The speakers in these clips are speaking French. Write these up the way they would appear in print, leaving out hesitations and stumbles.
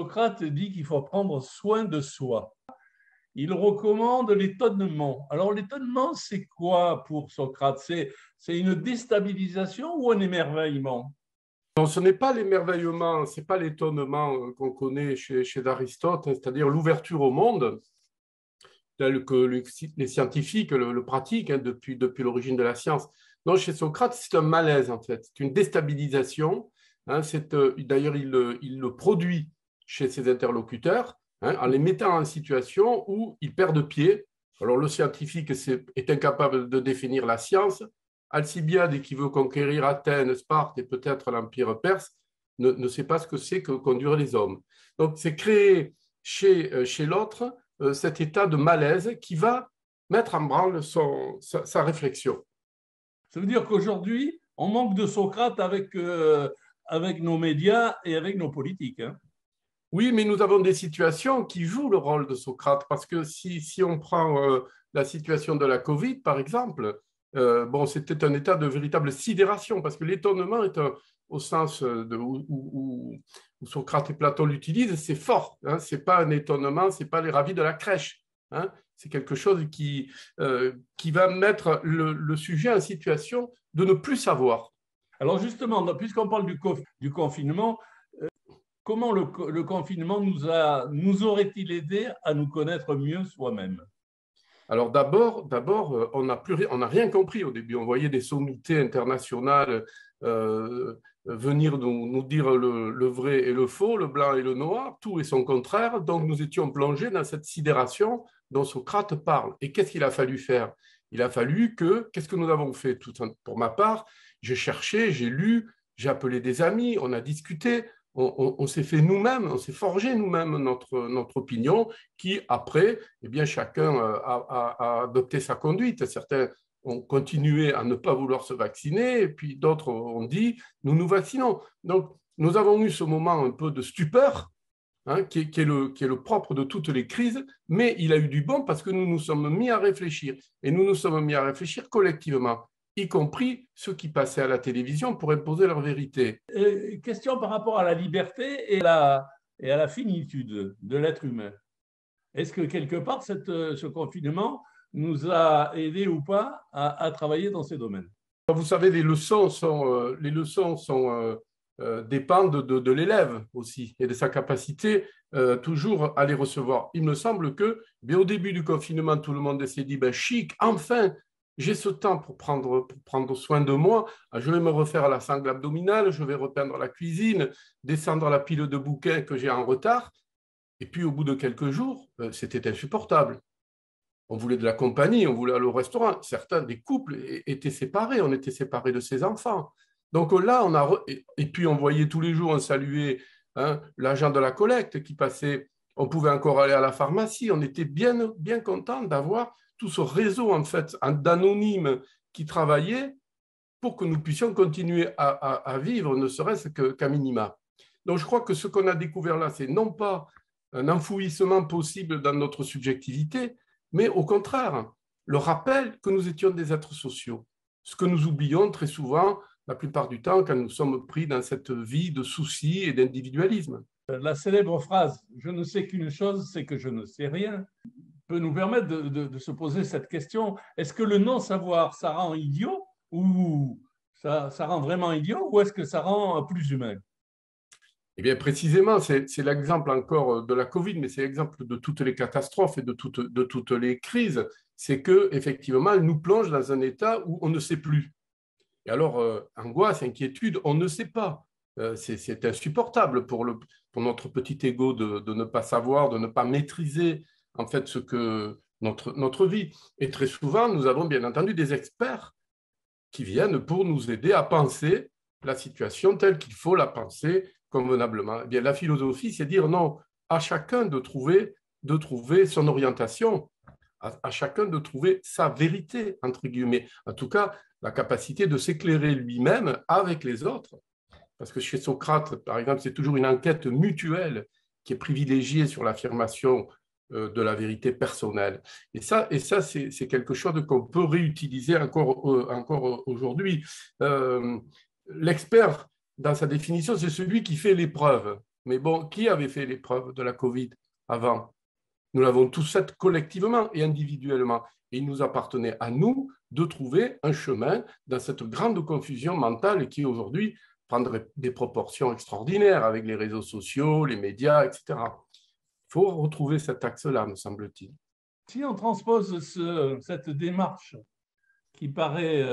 Socrate dit qu'il faut prendre soin de soi. Il recommande l'étonnement. Alors l'étonnement, c'est quoi pour Socrate? C'est une déstabilisation ou un émerveillement? Non, ce n'est pas l'émerveillement, ce n'est pas l'étonnement qu'on connaît chez Aristote, hein, c'est-à-dire l'ouverture au monde, tel que les scientifiques le pratiquent hein, depuis l'origine de la science. Non, chez Socrate, c'est un malaise en fait, c'est une déstabilisation. Hein, d'ailleurs, il le produit chez ses interlocuteurs hein, en les mettant en situation où ils perdent pied. Alors le scientifique est incapable de définir la science. Alcibiade, qui veut conquérir Athènes, Sparte et peut-être l'Empire perse, ne sait pas ce que c'est que conduire les hommes. Donc c'est créer chez l'autre cet état de malaise qui va mettre en branle sa réflexion. Ça veut dire qu'aujourd'hui, on manque de Socrate avec nos médias et avec nos politiques. Hein. Oui, mais nous avons des situations qui jouent le rôle de Socrate, parce que si on prend la situation de la Covid, par exemple, bon, c'était un état de véritable sidération, parce que l'étonnement est au sens où Socrate et Platon l'utilisent, c'est fort. Hein, ce n'est pas un étonnement, ce n'est pas les ravis de la crèche. Hein, c'est quelque chose qui va mettre le sujet en situation de ne plus savoir. Alors justement, puisqu'on parle du confinement, comment le confinement nous aurait-il aidé à nous connaître mieux soi-même? Alors d'abord, on n'a rien compris au début. On voyait des sommités internationales venir nous dire le vrai et le faux, le blanc et le noir, tout et son contraire. Donc nous étions plongés dans cette sidération dont Socrate parle. Et qu'est-ce qu'il a fallu faire? Il a fallu qu'est-ce que nous avons fait? Pour ma part, j'ai cherché, j'ai lu, j'ai appelé des amis, on a discuté. On s'est fait nous-mêmes, on s'est forgé nous-mêmes notre opinion, qui après, eh bien, chacun a adopté sa conduite. Certains ont continué à ne pas vouloir se vacciner, et puis d'autres ont dit, nous nous vaccinons. Donc, nous avons eu ce moment un peu de stupeur, hein, qui est le propre de toutes les crises, mais il a eu du bon parce que nous nous sommes mis à réfléchir, et nous nous sommes mis à réfléchir collectivement, y compris ceux qui passaient à la télévision pour imposer leur vérité. Question par rapport à la liberté et à la finitude de l'être humain. Est-ce que quelque part, ce confinement nous a aidés ou pas à travailler dans ces domaines? Vous savez, les leçons dépendent de l'élève aussi et de sa capacité toujours à les recevoir. Il me semble que, bien au début du confinement, tout le monde s'est dit, ben, chic, enfin, j'ai ce temps pour prendre soin de moi. Je vais me refaire à la sangle abdominale, je vais repeindre la cuisine, descendre la pile de bouquins que j'ai en retard. Et puis, au bout de quelques jours, c'était insupportable. On voulait de la compagnie, on voulait aller au restaurant. Certains des couples étaient séparés, on était séparés de ses enfants. Donc là, et puis on voyait tous les jours, on saluait hein, l'agent de la collecte qui passait, on pouvait encore aller à la pharmacie, on était bien, bien content d'avoir tout ce réseau en fait d'anonymes qui travaillaient pour que nous puissions continuer à vivre, ne serait-ce qu'à minima. Donc je crois que ce qu'on a découvert là, c'est non pas un enfouissement possible dans notre subjectivité, mais au contraire, le rappel que nous étions des êtres sociaux. Ce que nous oublions très souvent, la plupart du temps, quand nous sommes pris dans cette vie de soucis et d'individualisme. La célèbre phrase « je ne sais qu'une chose, c'est que je ne sais rien » peut nous permettre de se poser cette question. Est-ce que le non-savoir, ça rend idiot ou ça rend vraiment idiot ou est-ce que ça rend plus humain? Eh bien, précisément, c'est l'exemple encore de la Covid, mais c'est l'exemple de toutes les catastrophes et de toutes les crises. C'est qu'effectivement, elle nous plonge dans un état où on ne sait plus. Et alors, angoisse, inquiétude, on ne sait pas. C'est insupportable pour notre petit ego de ne pas savoir, de ne pas maîtriser en fait ce que notre vie. Et très souvent, nous avons bien entendu des experts qui viennent pour nous aider à penser la situation telle qu'il faut la penser convenablement. Eh bien, la philosophie, c'est dire non, à chacun de trouver son orientation, à chacun de trouver sa vérité, entre guillemets. En tout cas, la capacité de s'éclairer lui-même avec les autres. Parce que chez Socrate, par exemple, c'est toujours une enquête mutuelle qui est privilégiée sur l'affirmation de la vérité personnelle. Et ça c'est quelque chose qu'on peut réutiliser encore aujourd'hui. L'expert, dans sa définition, c'est celui qui fait l'épreuve. Mais bon, qui avait fait l'épreuve de la Covid avant? Nous l'avons tous fait collectivement et individuellement. Et il nous appartenait à nous de trouver un chemin dans cette grande confusion mentale qui aujourd'hui prendrait des proportions extraordinaires avec les réseaux sociaux, les médias, etc. Il faut retrouver cet axe-là, me semble-t-il. Si on transpose cette démarche qui paraît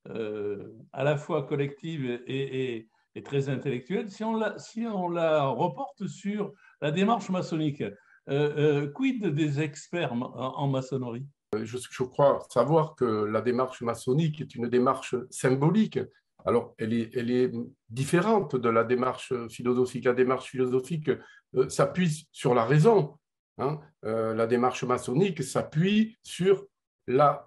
à la fois collective et très intellectuelle, si on la reporte sur la démarche maçonnique, quid des experts en maçonnerie? Je crois savoir que la démarche maçonnique est une démarche symbolique. Alors, elle est différente de la démarche philosophique. La démarche philosophique s'appuie sur la raison. Hein. La démarche maçonnique s'appuie sur la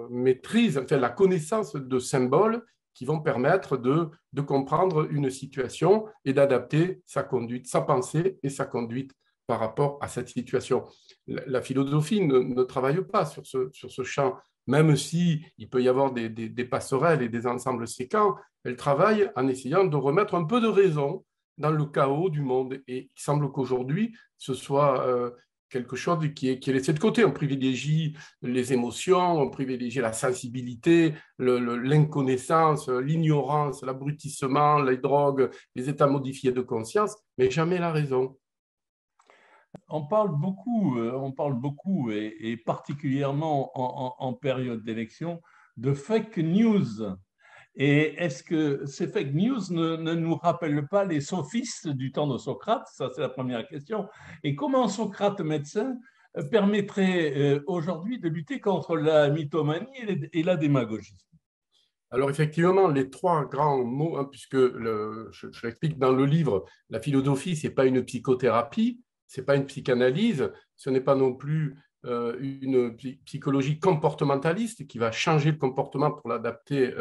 maîtrise, enfin, la connaissance de symboles qui vont permettre de comprendre une situation et d'adapter sa conduite, sa pensée et sa conduite par rapport à cette situation. La philosophie ne travaille pas sur ce champ, même si il peut y avoir des passerelles et des ensembles séquents, elle travaille en essayant de remettre un peu de raison dans le chaos du monde. Et il semble qu'aujourd'hui, ce soit quelque chose qui est laissé de côté. On privilégie les émotions, on privilégie la sensibilité, l'inconnaissance, l'ignorance, l'abrutissement, les drogues, les états modifiés de conscience, mais jamais la raison. On parle beaucoup et particulièrement en période d'élection, de fake news. Et est-ce que ces fake news ne nous rappellent pas les sophistes du temps de Socrate? Ça, c'est la première question. Et comment Socrate, médecin, permettrait aujourd'hui de lutter contre la mythomanie et la démagogie? Alors effectivement, les trois grands mots, hein, puisque je l'explique dans le livre, la philosophie, ce n'est pas une psychothérapie, ce n'est pas une psychanalyse, ce n'est pas non plus une psychologie comportementaliste qui va changer le comportement pour l'adapter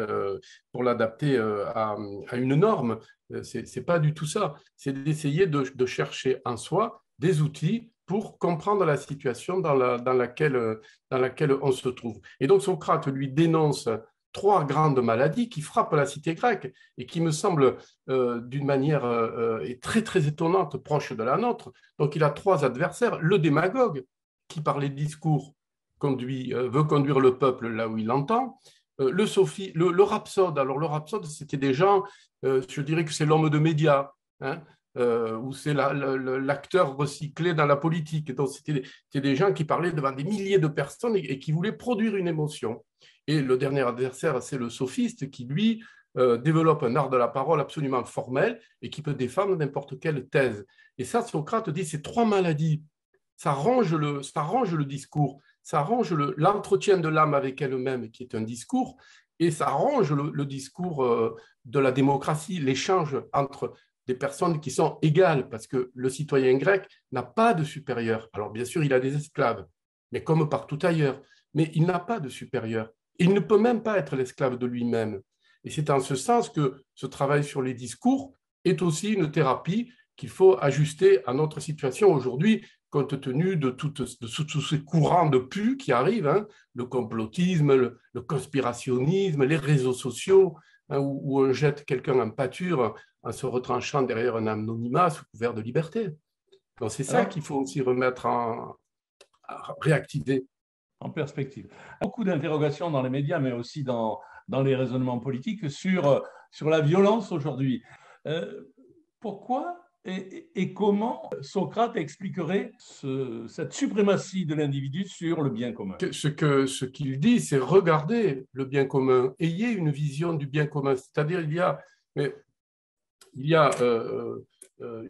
à une norme. Ce n'est pas du tout ça. C'est d'essayer de chercher en soi des outils pour comprendre la situation dans laquelle on se trouve. Et donc Socrate lui dénonce trois grandes maladies qui frappent la cité grecque et qui me semblent d'une manière très très étonnante proche de la nôtre. Donc il a trois adversaires. Le démagogue qui par les discours veut conduire le peuple là où il l'entend. Le rhapsode. Alors le rhapsode, c'était des gens, je dirais que c'est l'homme de médias, hein, ou c'est l'acteur recyclé dans la politique. Donc c'était des gens qui parlaient devant des milliers de personnes et qui voulaient produire une émotion. Et le dernier adversaire, c'est le sophiste qui, lui, développe un art de la parole absolument formel et qui peut défendre n'importe quelle thèse. Et ça, Socrate dit, ces trois maladies, ça range le discours, ça range l'entretien de l'âme avec elle-même, qui est un discours, et ça range le discours de la démocratie, l'échange entre des personnes qui sont égales, parce que le citoyen grec n'a pas de supérieur. Alors bien sûr, il a des esclaves, mais comme partout ailleurs, mais il n'a pas de supérieur. Il ne peut même pas être l'esclave de lui-même. Et c'est en ce sens que ce travail sur les discours est aussi une thérapie qu'il faut ajuster à notre situation aujourd'hui, compte tenu de tous ces courants de pu qui arrivent, hein, le complotisme, le conspirationnisme, les réseaux sociaux, hein, où on jette quelqu'un en pâture en se retranchant derrière un anonymat sous couvert de liberté. Donc c'est ça qu'il faut aussi remettre à réactiver. En perspective. Beaucoup d'interrogations dans les médias, mais aussi dans les raisonnements politiques sur la violence aujourd'hui. Pourquoi et comment Socrate expliquerait cette suprématie de l'individu sur le bien commun? Ce qu'il dit, c'est regarder le bien commun, ayez une vision du bien commun. C'est-à-dire, il y a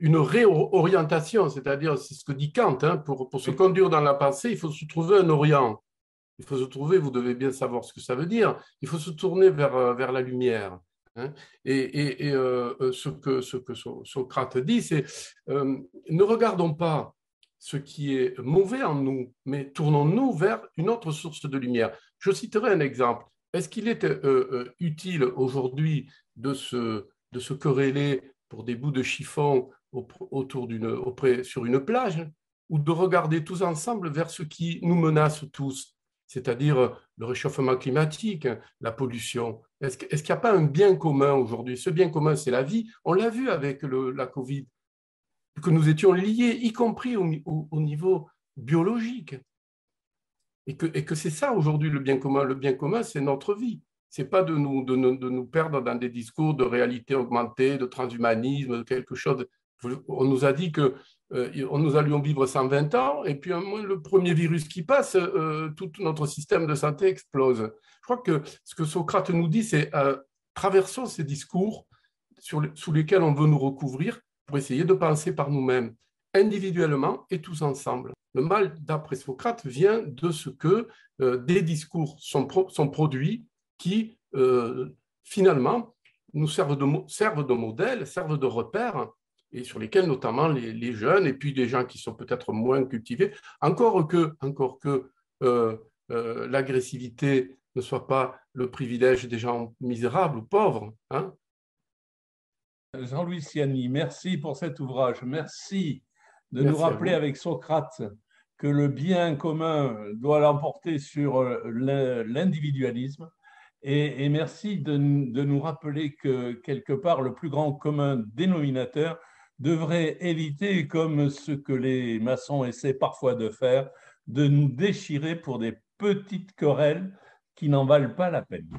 une réorientation, c'est-à-dire, c'est ce que dit Kant, hein, pour se conduire dans la pensée, il faut se trouver un orient. Il faut se trouver, vous devez bien savoir ce que ça veut dire, il faut se tourner vers la lumière. Hein. Et ce que Socrate dit, c'est ne regardons pas ce qui est mauvais en nous, mais tournons-nous vers une autre source de lumière. Je citerai un exemple. Est-ce qu'il est utile aujourd'hui de se quereller pour des bouts de chiffon sur une plage, ou de regarder tous ensemble vers ce qui nous menace tous, c'est-à-dire le réchauffement climatique, la pollution? Est-ce qu'il n'y a pas un bien commun aujourd'hui? Ce bien commun, c'est la vie. On l'a vu avec la Covid. que nous étions liés, y compris au niveau biologique. Et que c'est ça aujourd'hui le bien commun. Le bien commun, c'est notre vie. Ce n'est pas de nous perdre dans des discours de réalité augmentée, de transhumanisme, de quelque chose. On nous a dit que nous allions vivre 120 ans, et puis le premier virus qui passe, tout notre système de santé explose. Je crois que ce que Socrate nous dit, c'est traversons ces discours sous lesquels on veut nous recouvrir pour essayer de penser par nous-mêmes, individuellement et tous ensemble. Le mal, d'après Socrate, vient de ce que des discours sont produits qui, finalement, nous servent de modèle, servent de repères, et sur lesquels notamment les jeunes et puis des gens qui sont peut-être moins cultivés, encore que l'agressivité ne soit pas le privilège des gens misérables ou pauvres. Hein. Jean-Louis Siani, merci pour cet ouvrage. Merci de nous Merci rappeler avec Socrate que le bien commun doit l'emporter sur l'individualisme. Et merci de nous rappeler que, quelque part, le plus grand commun dénominateur devrait éviter, comme ce que les maçons essaient parfois de faire, de nous déchirer pour des petites querelles qui n'en valent pas la peine.